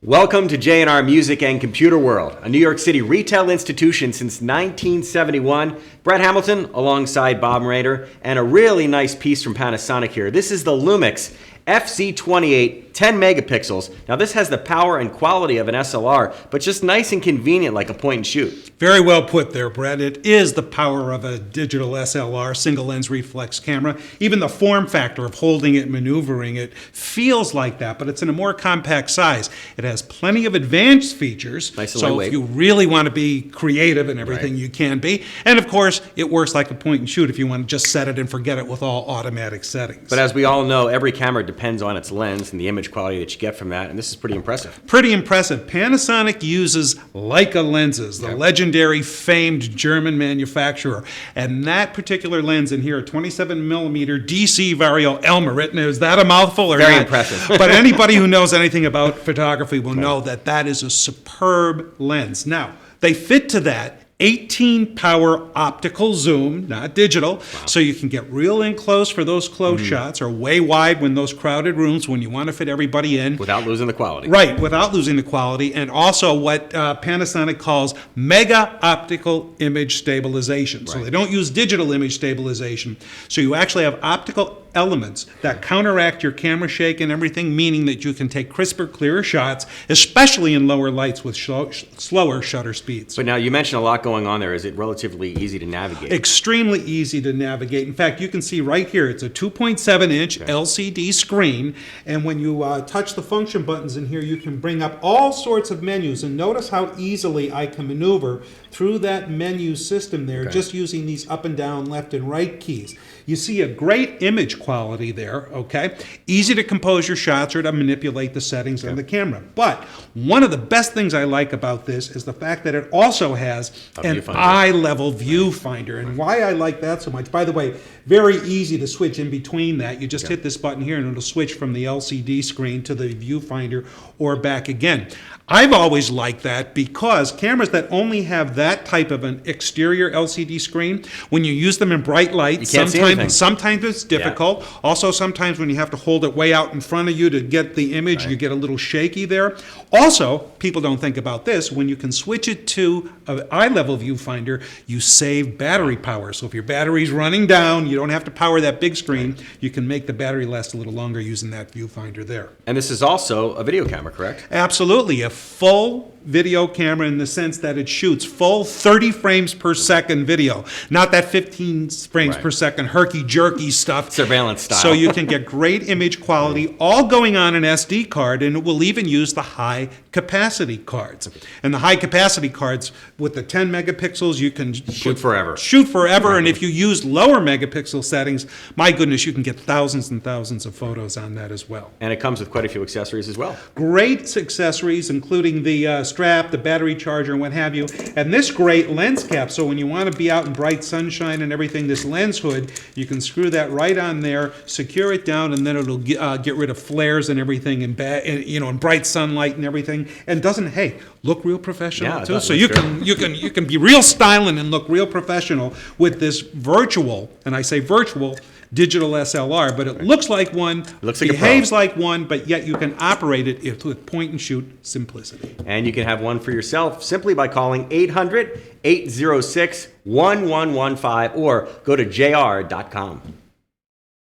Welcome to J&R Music and Computer World, a New York City retail institution since 1971. Brett Hamilton alongside Bob Rader, and a really nice piece from Panasonic here. This is the Lumix FZ28, 10 megapixels. Now this has the power and quality of an SLR, but just nice and convenient like a point and shoot. Very well put there, Brett. It is the power of a digital SLR, single lens reflex camera. Even the form factor of holding it, maneuvering it, feels like that, but it's in a more compact size. It has plenty of advanced features, nice and so lightweight. If you really want to be creative and everything, you can be. And of course, it works like a point and shoot if you want to just set it and forget it with all automatic settings. But as we all know, every camera depends on its lens and the image quality that you get from that, and this is pretty impressive. Pretty impressive. Panasonic uses Leica lenses, the legendary famed German manufacturer. And that particular lens in here, a 27 millimeter DC Vario Elmer, is that a mouthful or Very not? impressive. But anybody who knows anything about photography will know that that is a superb lens. Now, they fit to that 18 power optical zoom, not digital, so you can get real in close for those close shots, or way wide when those crowded rooms when you want to fit everybody in. Without losing the quality. Right, without losing the quality, and also what Panasonic calls mega optical image stabilization. So they don't use digital image stabilization. So you actually have optical elements that counteract your camera shake and everything, meaning that you can take crisper, clearer shots, especially in lower lights with slower shutter speeds. But now you mentioned a lot going on there. Is it relatively easy to navigate? Extremely easy to navigate. In fact, you can see right here, it's a 2.7-inch LCD screen, and when you touch the function buttons in here, you can bring up all sorts of menus, and notice how easily I can maneuver through that menu system there, just using these up and down, left and right keys. You see a great image quality there, okay? Easy to compose your shots or to manipulate the settings on the camera. But one of the best things I like about this is the fact that it also has an eye-level viewfinder. And why I like that so much, by the way, very easy to switch in between that. You just hit this button here and it'll switch from the LCD screen to the viewfinder or back again. I've always liked that because cameras that only have that type of an exterior LCD screen, when you use them in bright light, sometimes it's difficult. Also, sometimes when you have to hold it way out in front of you to get the image, you get a little shaky there. Also, people don't think about this, when you can switch it to an eye-level viewfinder, you save battery power. So if your battery's running down, you don't have to power that big screen. You can make the battery last a little longer using that viewfinder there. And this is also a video camera, correct? Absolutely. A full video camera in the sense that it shoots full 30 frames per second video, not that 15 frames per second herky-jerky stuff. Surveillance style. So you can get great image quality, all going on an SD card, and it will even use the high-capacity cards. And the high-capacity cards, with the 10 megapixels, you can shoot forever. Shoot forever, and if you use lower megapixel settings, my goodness, you can get thousands and thousands of photos on that as well. And it comes with quite a few accessories as well. Great accessories, including the strap, the battery charger, and what have you. And this great lens cap, so when you want to be out in bright sunshine and everything, this lens hood, you can screw that right on there, secure it down, and then it'll get rid of flares and everything, and in bright sunlight and everything, and doesn't look real professional too. So you can be real styling and look real professional with this virtual, and I say virtual, digital SLR, but it looks like one, behaves like one, but yet you can operate it with point-and-shoot simplicity. And you can have one for yourself simply by calling 800-806-1115 or go to jr.com.